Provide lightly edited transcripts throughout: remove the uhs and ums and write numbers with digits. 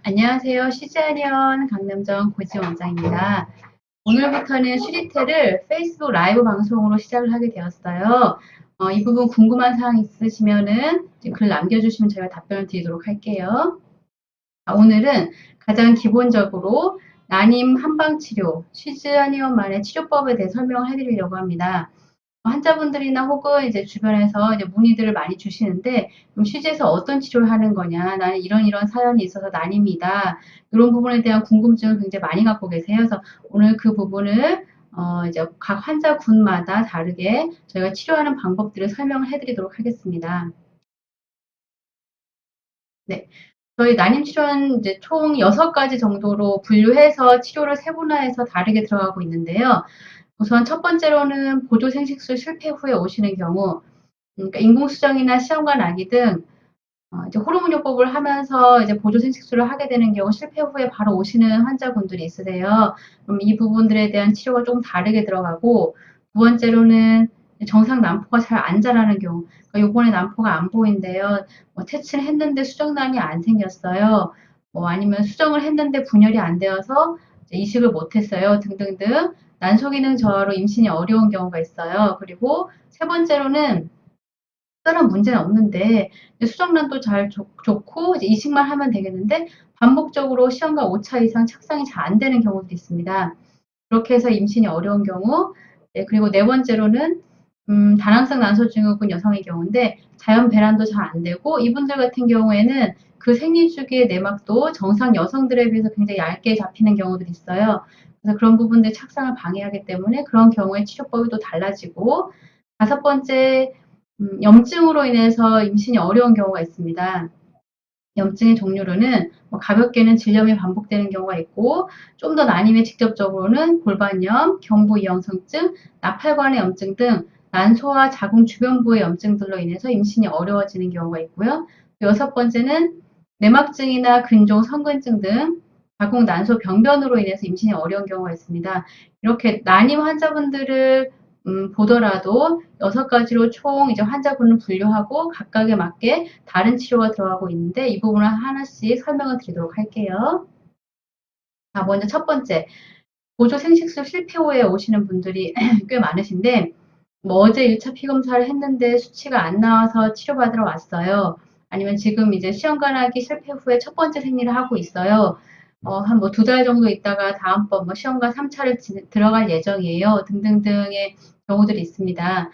안녕하세요. 시즈아니언 강남점 고지 원장입니다. 오늘부터는 슈리테를 페이스북 라이브 방송으로 시작을 하게 되었어요. 이 부분 궁금한 사항 있으시면은 글 남겨주시면 제가 답변을 드리도록 할게요. 오늘은 가장 기본적으로 난임 한방치료, 시즈아니언만의 치료법에 대해 설명을 해드리려고 합니다. 환자분들이나 혹은 이제 주변에서 이제 문의들을 많이 주시는데, 그럼 시즈에서 어떤 치료를 하는 거냐, 나는 이런 사연이 있어서 난입니다. 이런 부분에 대한 궁금증을 굉장히 많이 갖고 계세요. 그래서 오늘 그 부분을 이제 각 환자 군마다 다르게 저희가 치료하는 방법들을 설명을 해드리도록 하겠습니다. 네. 저희 난임 치료는 이제 총 6가지 정도로 분류해서 치료를 세분화해서 다르게 들어가고 있는데요. 우선 첫 번째로는 보조 생식술 실패 후에 오시는 경우, 그러니까 인공수정이나 시험관 아기 등 이제 호르몬요법을 하면서 이제 보조 생식술을 하게 되는 경우 실패 후에 바로 오시는 환자분들이 있으세요. 그럼 이 부분들에 대한 치료가 좀 다르게 들어가고, 두 번째로는 정상 난포가 잘 안 자라는 경우, 그러니까 요번에 난포가 안 보인대요. 뭐 퇴치를 했는데 수정란이 안 생겼어요. 뭐 아니면 수정을 했는데 분열이 안 되어서 이식을 못했어요. 등등등 난소기능 저하로 임신이 어려운 경우가 있어요. 그리고 세 번째로는 특별한 문제는 없는데 수정란도 잘 좋고 이제 이식만 하면 되겠는데 반복적으로 시험관 5차 이상 착상이 잘 안 되는 경우도 있습니다. 그렇게 해서 임신이 어려운 경우, 네, 그리고 네 번째로는 다낭성 난소증후군 여성의 경우인데 자연 배란도 잘 안 되고 이분들 같은 경우에는 그 생리주기의 내막도 정상 여성들에 비해서 굉장히 얇게 잡히는 경우들이 있어요. 그래서 그런 부분들 착상을 방해하기 때문에 그런 경우에 치료법이 또 달라지고, 다섯 번째, 염증으로 인해서 임신이 어려운 경우가 있습니다. 염증의 종류로는 뭐 가볍게는 질염이 반복되는 경우가 있고, 좀 더 나뉘면 직접적으로는 골반염, 경부이형성증, 나팔관의 염증 등 난소와 자궁 주변부의 염증들로 인해서 임신이 어려워지는 경우가 있고요. 여섯 번째는 내막증이나 근종, 성근증 등 자궁 난소 병변으로 인해서 임신이 어려운 경우가 있습니다. 이렇게 난임 환자분들을 보더라도 6가지로 총 이제 환자군을 분류하고 각각에 맞게 다른 치료가 들어가고 있는데 이 부분을 하나씩 설명을 드리도록 할게요. 먼저 첫 번째, 보조 생식술 실패 후에 오시는 분들이 꽤 많으신데, 뭐 어제 1차 피검사를 했는데 수치가 안 나와서 치료받으러 왔어요. 아니면 지금 이제 시험관하기 실패 후에 첫 번째 생리를 하고 있어요. 한 뭐 2달 정도 있다가 다음번 뭐 시험관 3차를 들어갈 예정이에요. 등등등의 경우들이 있습니다.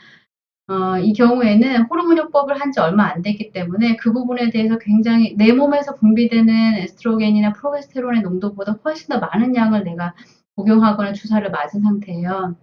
이 경우에는 호르몬요법을 한 지 얼마 안 됐기 때문에 그 부분에 대해서 굉장히 내 몸에서 분비되는 에스트로겐이나 프로게스테론의 농도보다 훨씬 더 많은 양을 내가 복용하거나 주사를 맞은 상태예요.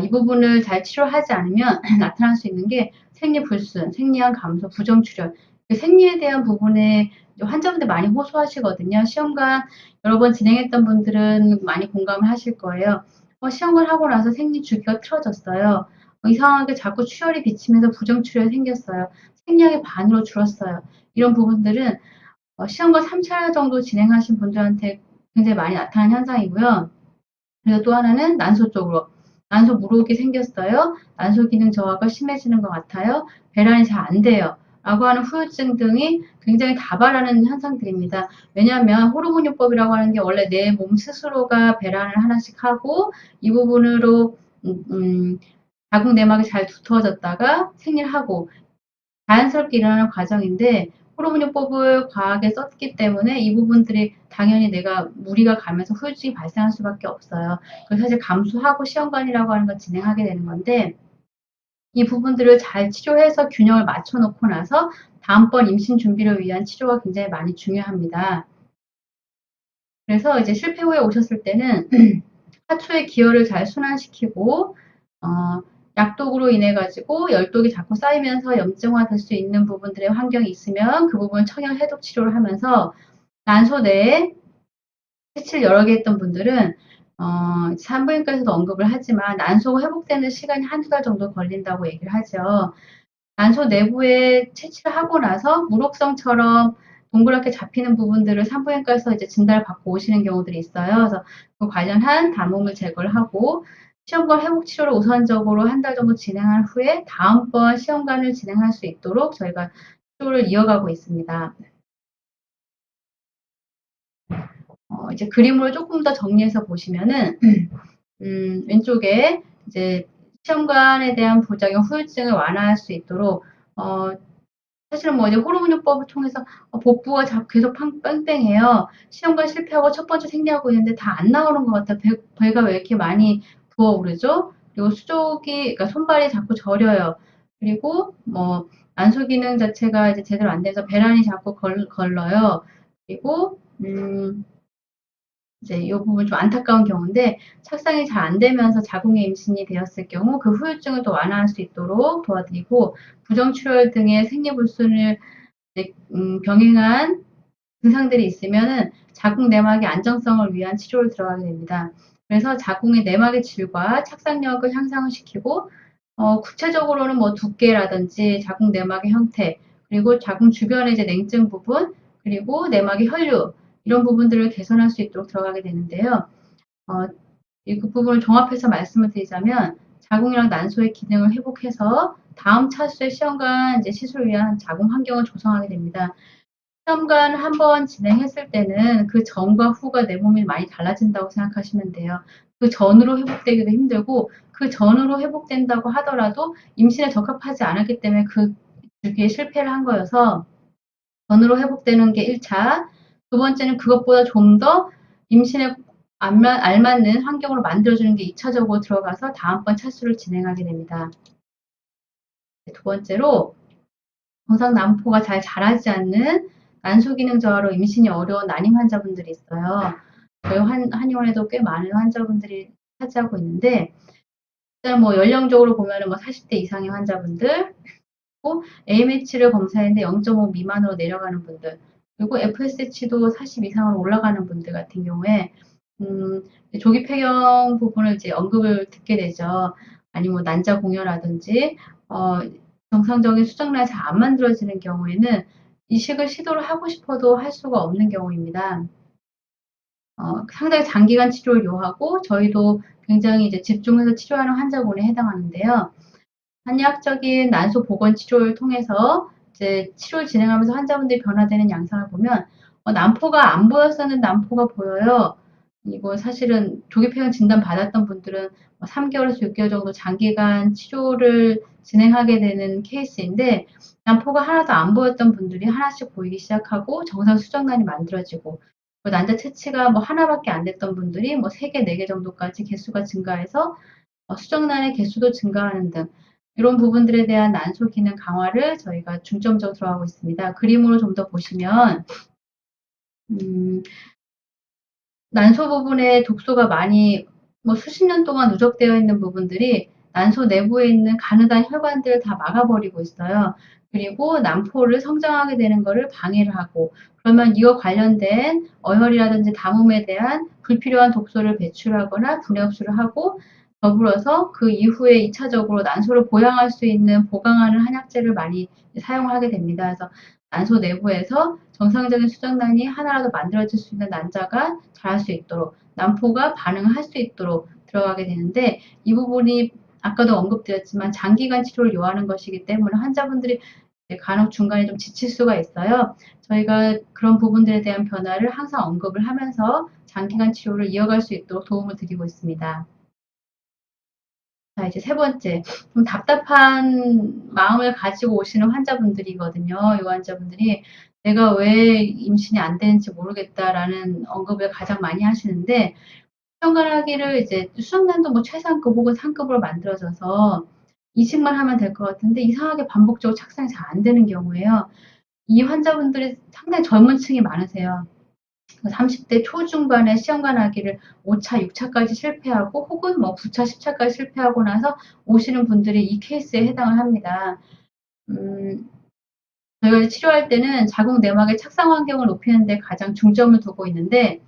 이 부분을 잘 치료하지 않으면 나타날 수 있는 게 생리불순, 생리양 감소, 부정출혈. 생리에 대한 부분에 환자분들 많이 호소하시거든요. 시험관 여러 번 진행했던 분들은 많이 공감을 하실 거예요. 시험을 하고 나서 생리 주기가 틀어졌어요. 이상하게 자꾸 출혈이 비치면서 부정출혈이 생겼어요. 생리량이 반으로 줄었어요. 이런 부분들은 시험관 3차 정도 진행하신 분들한테 굉장히 많이 나타나는 현상이고요. 그리고 또 하나는 난소 쪽으로. 난소 물혹이 생겼어요. 난소 기능 저하가 심해지는 것 같아요. 배란이 잘 안 돼요. 라고 하는 후유증 등이 굉장히 다발하는 현상들입니다. 왜냐하면 호르몬요법이라고 하는 게 원래 내 몸 스스로가 배란을 하나씩 하고 이 부분으로 자궁 내막이 잘 두터워졌다가 생리를 하고 자연스럽게 일어나는 과정인데, 호르몬요법을 과하게 썼기 때문에 이 부분들이 당연히 내가 무리가 가면서 후유증이 발생할 수밖에 없어요. 그래서 사실 감수하고 시험관이라고 하는 걸 진행하게 되는 건데, 이 부분들을 잘 치료해서 균형을 맞춰 놓고 나서 다음번 임신 준비를 위한 치료가 굉장히 많이 중요합니다. 그래서 이제 실패 후에 오셨을 때는 하초의 기혈을 잘 순환시키고, 어, 약독으로 인해 가지고 열독이 자꾸 쌓이면서 염증화 될 수 있는 부분들의 환경이 있으면 그 부분 청약 해독 치료를 하면서, 난소 내에 채취를 여러 개 했던 분들은 산부인과에서도 언급을 하지만 난소가 회복되는 시간이 1~2달 정도 걸린다고 얘기를 하죠. 난소 내부에 채취를 하고 나서 물혹성처럼 동그랗게 잡히는 부분들을 산부인과에서 이제 진단을 받고 오시는 경우들이 있어요. 그래서 그 관련한 담음을 제거를 하고 시험관 회복 치료를 우선적으로 1달 정도 진행한 후에 다음번 시험관을 진행할 수 있도록 저희가 치료를 이어가고 있습니다. 이제 그림으로 조금 더 정리해서 보시면은 왼쪽에 이제 시험관에 대한 부작용, 후유증을 완화할 수 있도록 사실은 뭐 이제 호르몬요법을 통해서 복부가 계속 뺑뺑해요. 시험관 실패하고 첫 번째 생리하고 있는데 다 안 나오는 것 같아. 배가 왜 이렇게 많이 부어오르죠? 그리고 수족이, 그러니까 손발이 자꾸 저려요. 그리고 뭐 난소 기능 자체가 이제 제대로 안 돼서 배란이 자꾸 걸러요. 그리고 이제 이 부분 좀 안타까운 경우인데 착상이 잘 안 되면서 자궁의 임신이 되었을 경우 그 후유증을 또 완화할 수 있도록 도와드리고 부정출혈 등의 생리불순을 병행한 증상들이 있으면은 자궁 내막의 안정성을 위한 치료를 들어가게 됩니다. 그래서 자궁의 내막의 질과 착상력을 향상을 시키고 구체적으로는 뭐 두께라든지 자궁 내막의 형태, 그리고 자궁 주변의 이제 냉증 부분, 그리고 내막의 혈류 이런 부분들을 개선할 수 있도록 들어가게 되는데요. 이 그 부분을 종합해서 말씀을 드리자면 자궁이랑 난소의 기능을 회복해서 다음 차수의 시험관 이제 시술을 위한 자궁 환경을 조성하게 됩니다. 시험관 한번 진행했을 때는 그 전과 후가 내 몸이 많이 달라진다고 생각하시면 돼요. 그 전으로 회복되기도 힘들고 그 전으로 회복된다고 하더라도 임신에 적합하지 않았기 때문에 그 주기에 실패를 한 거여서 전으로 회복되는 게 1차, 두 번째는 그것보다 좀 더 임신에 알맞는 환경으로 만들어주는 게 2차적으로 들어가서 다음번 차수를 진행하게 됩니다. 두 번째로 정상 난포가 잘 자라지 않는 난소 기능 저하로 임신이 어려운 난임 환자분들이 있어요. 저희 한의원에도 꽤 많은 환자분들이 차지하고 있는데 일단 뭐 연령적으로 보면은 뭐 40대 이상의 환자분들, 그리고 AMH를 검사했는데 0.5 미만으로 내려가는 분들, 그리고 FSH도 40 이상으로 올라가는 분들 같은 경우에 조기 폐경 부분을 이제 언급을 듣게 되죠. 아니면 뭐 난자 공여라든지 정상적인 수정란이 잘 안 만들어지는 경우에는 이식을 시도를 하고 싶어도 할 수가 없는 경우입니다. 상당히 장기간 치료를 요하고 저희도 굉장히 이제 집중해서 치료하는 환자군에 해당하는데요. 한의학적인 난소 보건 치료를 통해서 이제 치료를 진행하면서 환자분들이 변화되는 양상을 보면 난포가 안 보였었는 난포가 보여요. 이거 사실은 조기 폐경 진단 받았던 분들은 3개월에서 6개월 정도 장기간 치료를 진행하게 되는 케이스인데 난포가 하나도 안 보였던 분들이 하나씩 보이기 시작하고 정상 수정란이 만들어지고 난자 채취가 뭐 하나밖에 안 됐던 분들이 뭐 3개, 4개 정도까지 개수가 증가해서 수정란의 개수도 증가하는 등 이런 부분들에 대한 난소 기능 강화를 저희가 중점적으로 들어가고 있습니다. 그림으로 좀 더 보시면 난소 부분에 독소가 많이 뭐 수십 년 동안 누적되어 있는 부분들이 난소 내부에 있는 가느다란 혈관들을 다 막아버리고 있어요. 그리고 난포를 성장하게 되는 것을 방해를 하고 그러면 이와 관련된 어혈이라든지 담음에 대한 불필요한 독소를 배출하거나 분해 흡수를 하고 더불어서 그 이후에 2차적으로 난소를 보양할 수 있는 보강하는 한약재를 많이 사용하게 됩니다. 그래서 난소 내부에서 정상적인 수정란이 하나라도 만들어질 수 있는 난자가 자랄 수 있도록 난포가 반응을 할 수 있도록 들어가게 되는데 이 부분이 아까도 언급드렸지만 장기간 치료를 요하는 것이기 때문에 환자분들이 간혹 중간에 좀 지칠 수가 있어요. 저희가 그런 부분들에 대한 변화를 항상 언급을 하면서 장기간 치료를 이어갈 수 있도록 도움을 드리고 있습니다. 자, 이제 세 번째, 좀 답답한 마음을 가지고 오시는 환자분들이거든요. 이 환자분들이 내가 왜 임신이 안 되는지 모르겠다라는 언급을 가장 많이 하시는데, 수정관하기를 이제 수정란도 뭐 최상급 혹은 상급으로 만들어져서 이식만 하면 될 것 같은데 이상하게 반복적으로 착상이 잘 안 되는 경우에요. 이 환자분들이 상당히 젊은 층이 많으세요. 30대 초중반에 시험관 하기를 5차, 6차까지 실패하고 혹은 뭐 9차, 10차까지 실패하고 나서 오시는 분들이 이 케이스에 해당을 합니다. 저희가 치료할 때는 자궁 내막의 착상 환경을 높이는 데 가장 중점을 두고 있는데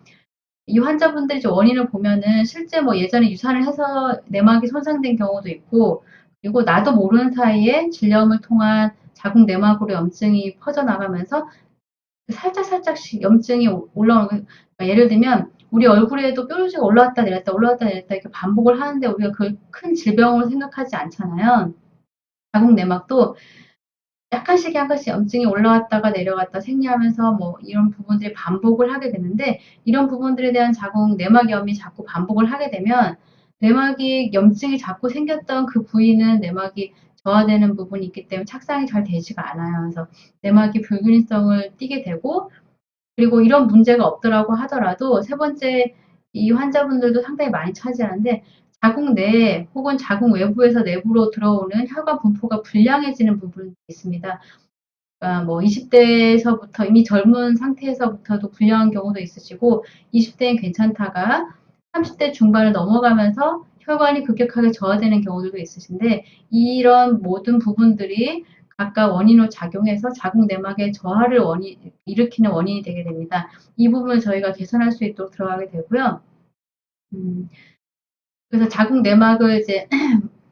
이 환자분들이 원인을 보면은 실제 뭐 예전에 유산을 해서 내막이 손상된 경우도 있고 그리고 나도 모르는 사이에 질염을 통한 자궁 내막으로 염증이 퍼져나가면서 살짝씩 염증이 올라오는 그러니까 예를 들면 우리 얼굴에도 뾰루지가 올라왔다 내렸다 올라왔다 내렸다 이렇게 반복을 하는데 우리가 그걸 큰 질병으로 생각하지 않잖아요. 자궁 내막도 약간씩 염증이 올라왔다가 내려갔다 생리하면서 뭐 이런 부분들이 반복을 하게 되는데 이런 부분들에 대한 자궁 내막염이 자꾸 반복을 하게 되면 내막이 염증이 자꾸 생겼던 그 부위는 내막이 저하되는 부분이 있기 때문에 착상이 잘 되지가 않아요. 그래서 내막이 불균형성을 띠게 되고 그리고 이런 문제가 없더라고 하더라도 세 번째 이 환자분들도 상당히 많이 차지하는데 자궁 내에 혹은 자궁 외부에서 내부로 들어오는 혈관 분포가 불량해지는 부분이 있습니다. 그러니까 뭐 20대에서부터 이미 젊은 상태에서부터도 불량한 경우도 있으시고 20대엔 괜찮다가 30대 중반을 넘어가면서 혈관이 급격하게 저하되는 경우들도 있으신데 이런 모든 부분들이 각각 원인으로 작용해서 자궁 내막의 저하를 일으키는 원인이 되게 됩니다. 이 부분을 저희가 개선할 수 있도록 들어가게 되고요. 그래서 자궁 내막을 이제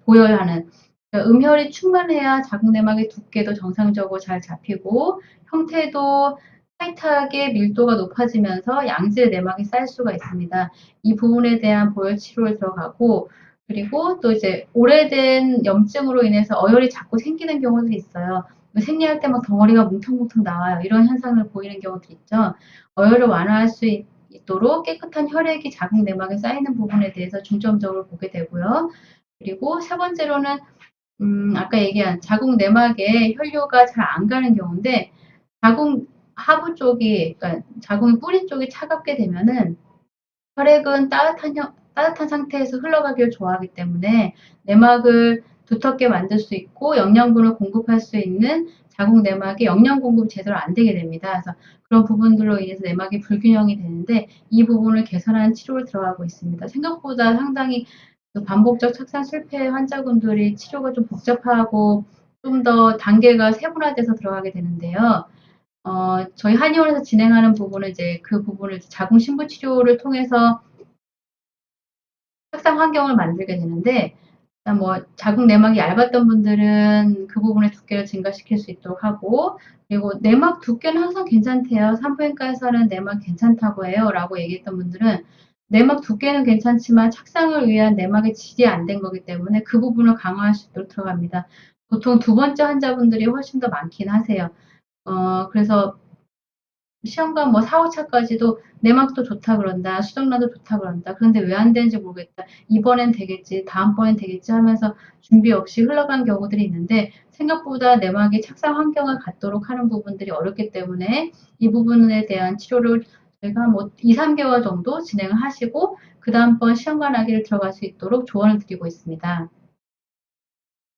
보혈하는 그러니까 음혈이 충만해야 자궁 내막의 두께도 정상적으로 잘 잡히고 형태도 타이트하게 밀도가 높아지면서 양질 내막이 쌓일 수가 있습니다. 이 부분에 대한 보혈 치료를 들어가고 그리고 또 이제 오래된 염증으로 인해서 어혈이 자꾸 생기는 경우들이 있어요. 생리할 때 막 덩어리가 뭉텅뭉텅 나와요. 이런 현상을 보이는 경우들이 있죠. 어혈을 완화할 수 있도록 깨끗한 혈액이 자궁 내막에 쌓이는 부분에 대해서 중점적으로 보게 되고요. 그리고 세 번째로는 아까 얘기한 자궁 내막에 혈류가 잘 안 가는 경우인데 자궁 하부 쪽이 그러니까 자궁의 뿌리 쪽이 차갑게 되면은 혈액은 따뜻한 상태에서 흘러가기를 좋아하기 때문에 내막을 두텁게 만들 수 있고 영양분을 공급할 수 있는 자궁 내막에 영양 공급이 제대로 안 되게 됩니다. 그래서 그런 부분들로 인해서 내막이 불균형이 되는데 이 부분을 개선하는 치료를 들어가고 있습니다. 생각보다 상당히 반복적 착상 실패 환자분들이 치료가 좀 복잡하고 좀 더 단계가 세분화돼서 들어가게 되는데요. 저희 한의원에서 진행하는 부분은 이제 그 부분을 자궁 신부 치료를 통해서 착상 환경을 만들게 되는데, 일단 뭐 자궁 내막이 얇았던 분들은 그 부분의 두께를 증가시킬 수 있도록 하고, 그리고 내막 두께는 항상 괜찮대요. 산부인과에서는 내막 괜찮다고 해요. 라고 얘기했던 분들은 내막 두께는 괜찮지만 착상을 위한 내막의 질이 안 된 거기 때문에 그 부분을 강화할 수 있도록 들어갑니다. 보통 두 번째 환자분들이 훨씬 더 많긴 하세요. 그래서 시험관 뭐 4, 5차까지도 내막도 좋다 그런다. 수정란도 좋다 그런다. 그런데 왜 안 되는지 모르겠다. 이번엔 되겠지. 다음번엔 되겠지 하면서 준비 없이 흘러간 경우들이 있는데 생각보다 내막이 착상 환경을 갖도록 하는 부분들이 어렵기 때문에 이 부분에 대한 치료를 저희가 뭐 2, 3개월 정도 진행을 하시고 그 다음번 시험관 하기를 들어갈 수 있도록 조언을 드리고 있습니다.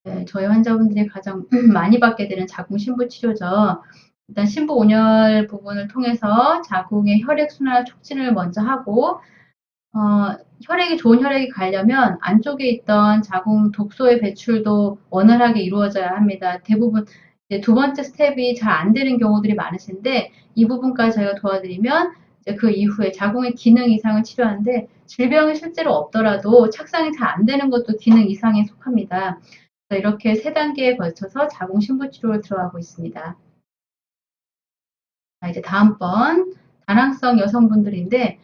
네, 저희 환자분들이 가장 많이 받게 되는 자궁 신부 치료죠. 일단 신부 온열 부분을 통해서 자궁의 혈액 순환 촉진을 먼저 하고 혈액이 좋은 혈액이 가려면 안쪽에 있던 자궁 독소의 배출도 원활하게 이루어져야 합니다. 대부분 이제 두 번째 스텝이 잘 안 되는 경우들이 많으신데 이 부분까지 저희가 도와드리면 이제 그 이후에 자궁의 기능 이상을 치료하는데 질병이 실제로 없더라도 착상이 잘 안 되는 것도 기능 이상에 속합니다. 이렇게 세 단계에 걸쳐서 자궁 신부 치료를 들어가고 있습니다. 자, 이제 다음번 다낭성 여성분들인데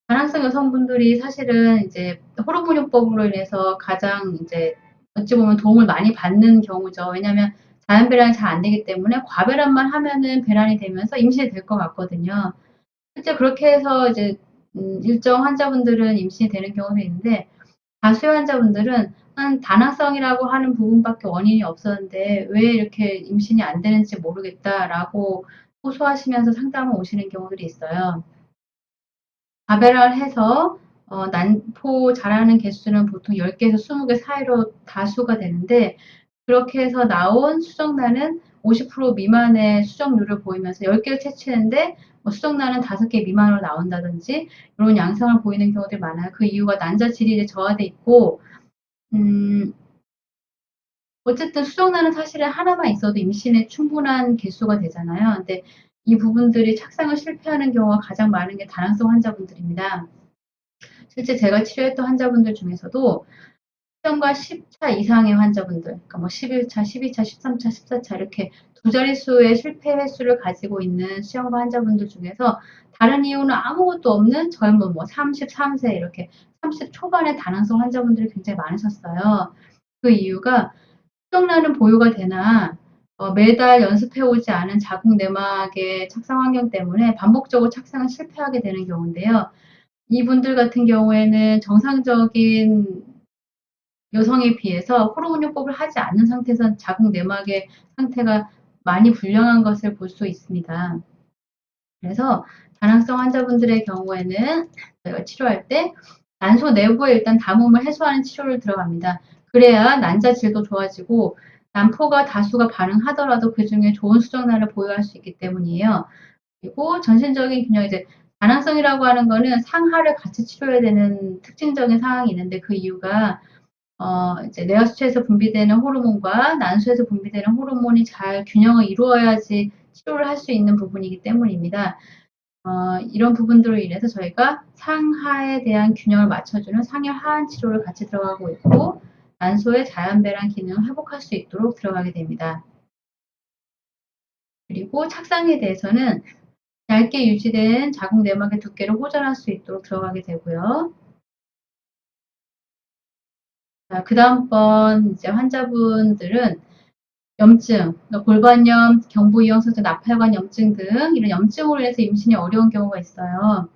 다낭성 여성분들이 사실은 이제 호르몬요법으로 인해서 가장 이제 어찌 보면 도움을 많이 받는 경우죠. 왜냐하면 자연 배란이 잘 안 되기 때문에 과배란만 하면은 배란이 되면서 임신이 될 것 같거든요. 실제 그렇게 해서 이제 일정 환자분들은 임신이 되는 경우도 있는데 다수의 환자분들은 한 다낭성이라고 하는 부분밖에 원인이 없었는데 왜 이렇게 임신이 안 되는지 모르겠다라고 호소하시면서 상담을 오시는 경우들이 있어요. 가배를 해서 난포 자라는 개수는 보통 10개에서 20개 사이로 다수가 되는데 그렇게 해서 나온 수정란은 50% 미만의 수정률을 보이면서 10개를 채취했는데 뭐 수정란은 5개 미만으로 나온다든지 이런 양상을 보이는 경우들이 많아요. 그 이유가 난자 질이 저하돼 있고 어쨌든 수정란은 사실은 하나만 있어도 임신에 충분한 개수가 되잖아요. 근데 이 부분들이 착상을 실패하는 경우가 가장 많은 게 다낭성 환자분들입니다. 실제 제가 치료했던 환자분들 중에서도 수정과 10차 이상의 환자분들, 그러니까 뭐 11차, 12차, 13차, 14차 이렇게 두 자릿수의 실패 횟수를 가지고 있는 시험과 환자분들 중에서 다른 이유는 아무것도 없는 젊은 뭐 33세 이렇게 30 초반의 다낭성 환자분들이 굉장히 많으셨어요. 그 이유가 수정란은 보유가 되나 매달 연습해 오지 않은 자궁 내막의 착상 환경 때문에 반복적으로 착상을 실패하게 되는 경우인데요. 이분들 같은 경우에는 정상적인 여성에 비해서 호르몬요법을 하지 않는 상태에서 자궁 내막의 상태가 많이 불량한 것을 볼 수 있습니다. 그래서 다낭성 환자분들의 경우에는 저희가 치료할 때 난소 내부에 일단 담음을 해소하는 치료를 들어갑니다. 그래야 난자 질도 좋아지고 난포가 다수가 반응하더라도 그중에 좋은 수정란을 보유할 수 있기 때문이에요. 그리고 전신적인 균형 이제 다낭성이라고 하는 거는 상하를 같이 치료해야 되는 특징적인 상황이 있는데 그 이유가 이제 뇌하수체에서 분비되는 호르몬과 난소에서 분비되는 호르몬이 잘 균형을 이루어야지 치료를 할 수 있는 부분이기 때문입니다. 이런 부분들로 인해서 저희가 상하에 대한 균형을 맞춰주는 상열 하한 치료를 같이 들어가고 있고 난소의 자연 배란 기능을 회복할 수 있도록 들어가게 됩니다. 그리고 착상에 대해서는 얇게 유지된 자궁 내막의 두께를 호전할 수 있도록 들어가게 되고요. 자, 그 다음번 이제 환자분들은 염증, 그러니까 골반염, 경부이형성증, 나팔관 염증 등 이런 염증으로 인해서 임신이 어려운 경우가 있어요.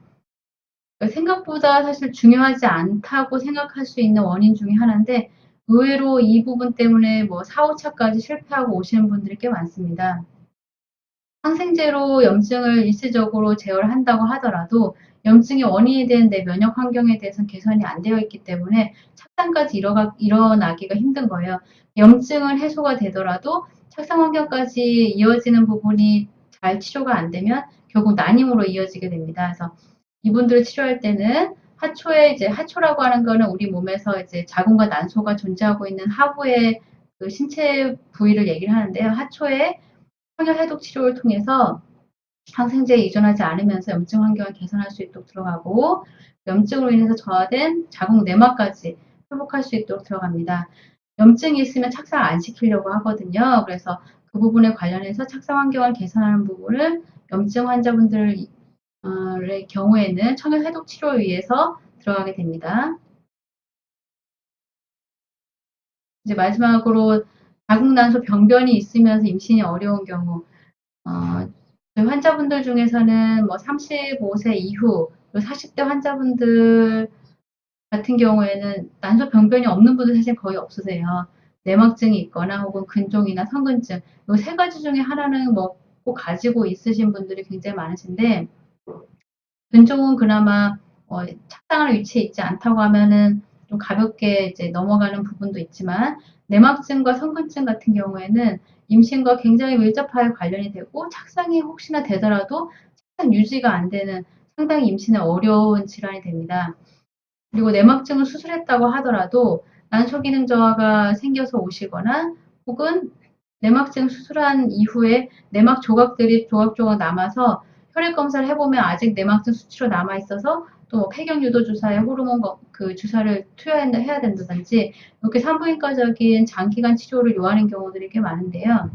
그러니까 생각보다 사실 중요하지 않다고 생각할 수 있는 원인 중에 하나인데 의외로 이 부분 때문에 뭐 4, 5차까지 실패하고 오시는 분들이 꽤 많습니다. 항생제로 염증을 일시적으로 제어를 한다고 하더라도 염증의 원인이 된 내 면역 환경에 대해서는 개선이 안 되어 있기 때문에 착상까지 일어나기가 힘든 거예요. 염증은 해소가 되더라도 착상 환경까지 이어지는 부분이 잘 치료가 안 되면 결국 난임으로 이어지게 됩니다. 그래서 이분들을 치료할 때는 하초에 이제 하초라고 하는 거는 우리 몸에서 이제 자궁과 난소가 존재하고 있는 하부의 그 신체 부위를 얘기를 하는데요. 하초에 청결 해독 치료를 통해서 항생제에 의존하지 않으면서 염증 환경을 개선할 수 있도록 들어가고 염증으로 인해서 저하된 자궁 내막까지 회복할 수 있도록 들어갑니다. 염증이 있으면 착상 안 시키려고 하거든요. 그래서 그 부분에 관련해서 착상 환경을 개선하는 부분을 염증 환자분들의 경우에는 청결 해독 치료에 의해서 들어가게 됩니다. 이제 마지막으로 자궁난소 병변이 있으면서 임신이 어려운 경우 저희 환자분들 중에서는 뭐 35세 이후 40대 환자분들 같은 경우에는 난소 병변이 없는 분들 사실 거의 없으세요. 내막증이 있거나 혹은 근종이나 성근증 이 세 가지 중에 하나는 뭐 꼭 가지고 있으신 분들이 굉장히 많으신데 근종은 그나마 착상할 위치에 있지 않다고 하면은 좀 가볍게 이제 넘어가는 부분도 있지만 내막증과 성근증 같은 경우에는 임신과 굉장히 밀접하게 관련이 되고 착상이 혹시나 되더라도 착상 유지가 안 되는 상당히 임신에 어려운 질환이 됩니다. 그리고 내막증을 수술했다고 하더라도 난소 기능 저하가 생겨서 오시거나 혹은 내막증 수술한 이후에 내막 조각들이 조각조각 남아서 혈액 검사를 해보면 아직 내막증 수치로 남아 있어서 또 폐경 유도 주사에 호르몬 그 주사를 투여해야 된다든지 이렇게 산부인과적인 장기간 치료를 요하는 경우들이 꽤 많은데요.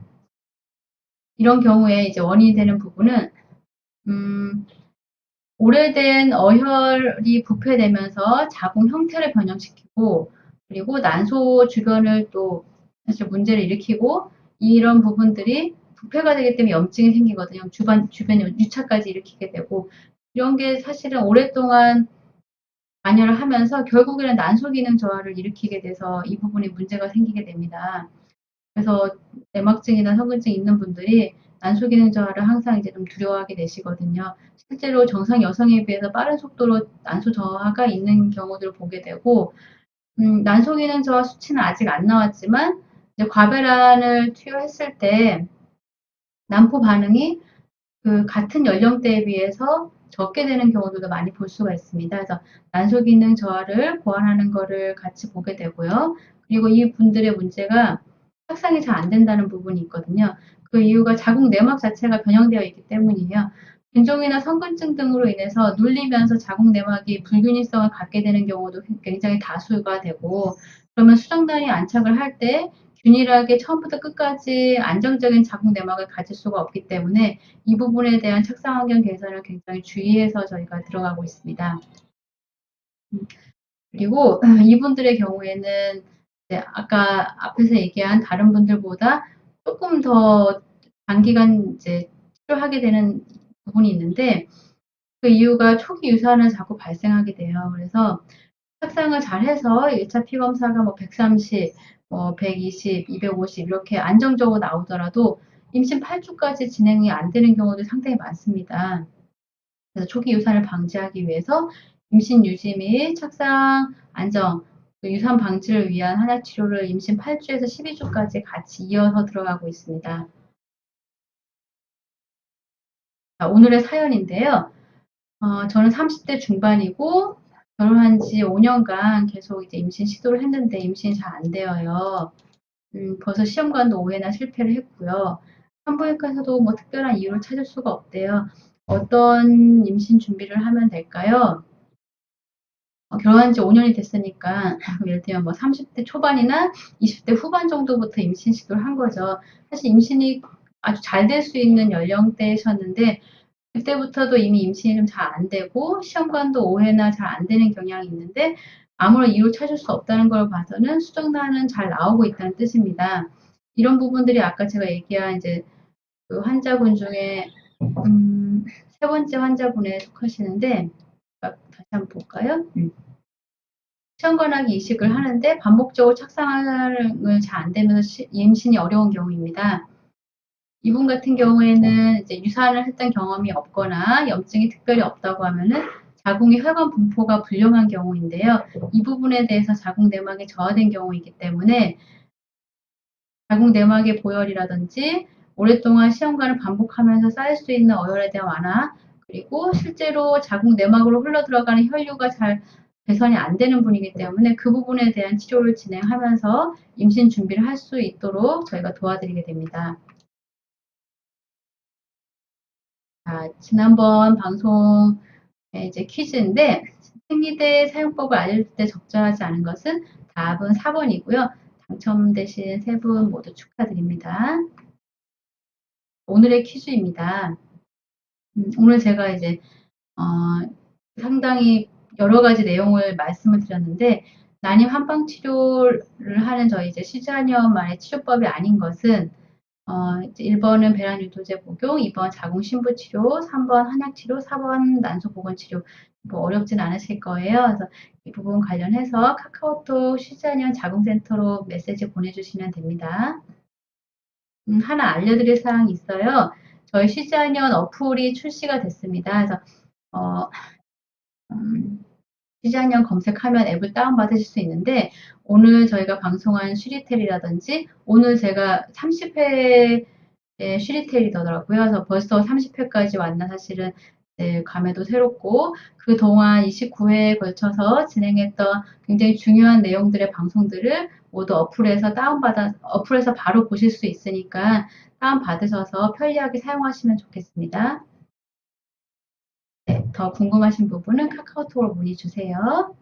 이런 경우에 이제 원인이 되는 부분은 오래된 어혈이 부패되면서 자궁 형태를 변형시키고 그리고 난소 주변을 또 사실 문제를 일으키고 이런 부분들이 부패가 되기 때문에 염증이 생기거든요. 주변에 유차까지 일으키게 되고 이런 게 사실은 오랫동안 관여를 하면서 결국에는 난소 기능 저하를 일으키게 돼서 이 부분에 문제가 생기게 됩니다. 그래서 내막증이나 성근증 있는 분들이 난소 기능 저하를 항상 이제 좀 두려워하게 되시거든요. 실제로 정상 여성에 비해서 빠른 속도로 난소 저하가 있는 경우들을 보게 되고, 난소 기능 저하 수치는 아직 안 나왔지만, 이제 과배란을 투여했을 때 난포 반응이 그 같은 연령대에 비해서 적게 되는 경우들도 많이 볼 수가 있습니다. 그래서 난소 기능 저하를 보완하는 거를 같이 보게 되고요. 그리고 이 분들의 문제가 확산이 잘 안 된다는 부분이 있거든요. 그 이유가 자궁 내막 자체가 변형되어 있기 때문이에요. 균종이나 성근증 등으로 인해서 눌리면서 자궁 내막이 불균일성을 갖게 되는 경우도 굉장히 다수가 되고 그러면 수정단이 안착을 할 때 균일하게 처음부터 끝까지 안정적인 자궁 내막을 가질 수가 없기 때문에 이 부분에 대한 착상 환경 개선을 굉장히 주의해서 저희가 들어가고 있습니다. 그리고 이분들의 경우에는 이제 아까 앞에서 얘기한 다른 분들보다 조금 더 장기간 이제 치료하게 되는 부분이 있는데 그 이유가 초기 유산을 자꾸 발생하게 돼요. 그래서 착상을 잘해서 1차 피검사가 뭐 130, 뭐 120, 250 이렇게 안정적으로 나오더라도 임신 8주까지 진행이 안 되는 경우도 상당히 많습니다. 그래서 초기 유산을 방지하기 위해서 임신 유지 및 착상 안정, 그 유산 방지를 위한 한약 치료를 임신 8주에서 12주까지 같이 이어서 들어가고 있습니다. 자, 오늘의 사연인데요. 저는 30대 중반이고 결혼한 지 5년간 계속 이제 임신 시도를 했는데 임신이 잘 안 되어요. 벌써 시험관도 5회나 실패를 했고요. 산부인과에서도 뭐 특별한 이유를 찾을 수가 없대요. 어떤 임신 준비를 하면 될까요? 결혼한 지 5년이 됐으니까 예를 들면 뭐 30대 초반이나 20대 후반 정도부터 임신 시도를 한 거죠. 사실 임신이 아주 잘 될 수 있는 연령대셨는데 그때부터도 이미 임신이 좀 잘 안 되고 시험관도 5회나 잘 안 되는 경향이 있는데 아무런 이유를 찾을 수 없다는 걸 봐서는 수정란은 잘 나오고 있다는 뜻입니다. 이런 부분들이 아까 제가 얘기한 이제 그 환자분 중에 세 번째 환자분에 속하시는데 다시 한번 볼까요? 시험관하기 이식을 하는데 반복적으로 착상을 잘 안 되면서 임신이 어려운 경우입니다. 이분 같은 경우에는 이제 유산을 했던 경험이 없거나 염증이 특별히 없다고 하면은 자궁의 혈관 분포가 불량한 경우인데요. 이 부분에 대해서 자궁 내막이 저하된 경우이기 때문에 자궁 내막의 보혈이라든지 오랫동안 시험관을 반복하면서 쌓일 수 있는 어혈에 대한 완화, 그리고 실제로 자궁 내막으로 흘러 들어가는 혈류가 잘 개선이 안 되는 분이기 때문에 그 부분에 대한 치료를 진행하면서 임신 준비를 할 수 있도록 저희가 도와드리게 됩니다. 지난번 방송에 이제 퀴즈인데 생리대 사용법을 알려줄 때 적절하지 않은 것은 답은 4번이고요. 당첨되신 세 분 모두 축하드립니다. 오늘의 퀴즈입니다. 오늘 제가 이제 상당히 여러 가지 내용을 말씀을 드렸는데 난임 한방 치료를 하는 저희 이제 시자년만의 치료법이 아닌 것은 1번은 배란 유도제 복용, 2번 자궁 신부 치료, 3번 한약 치료, 4번 난소 보건 치료. 뭐 어렵진 않으실 거예요. 그래서 이 부분 관련해서 카카오톡 시자년 자궁센터로 메시지 보내주시면 됩니다. 하나 알려드릴 사항이 있어요. 저희 시자년 어플이 출시가 됐습니다. 그래서 어, 시자년 검색하면 앱을 다운받으실 수 있는데 오늘 저희가 방송한 쉬리텔이라든지 오늘 제가 30회 쉬리텔이더라고요. 그래서 벌써 30회까지 왔나 사실은 네, 감회도 새롭고 그동안 29회에 걸쳐서 진행했던 굉장히 중요한 내용들의 방송들을 모두 어플에서 바로 보실 수 있으니까 다운받으셔서 편리하게 사용하시면 좋겠습니다. 네, 더 궁금하신 부분은 카카오톡으로 문의 주세요.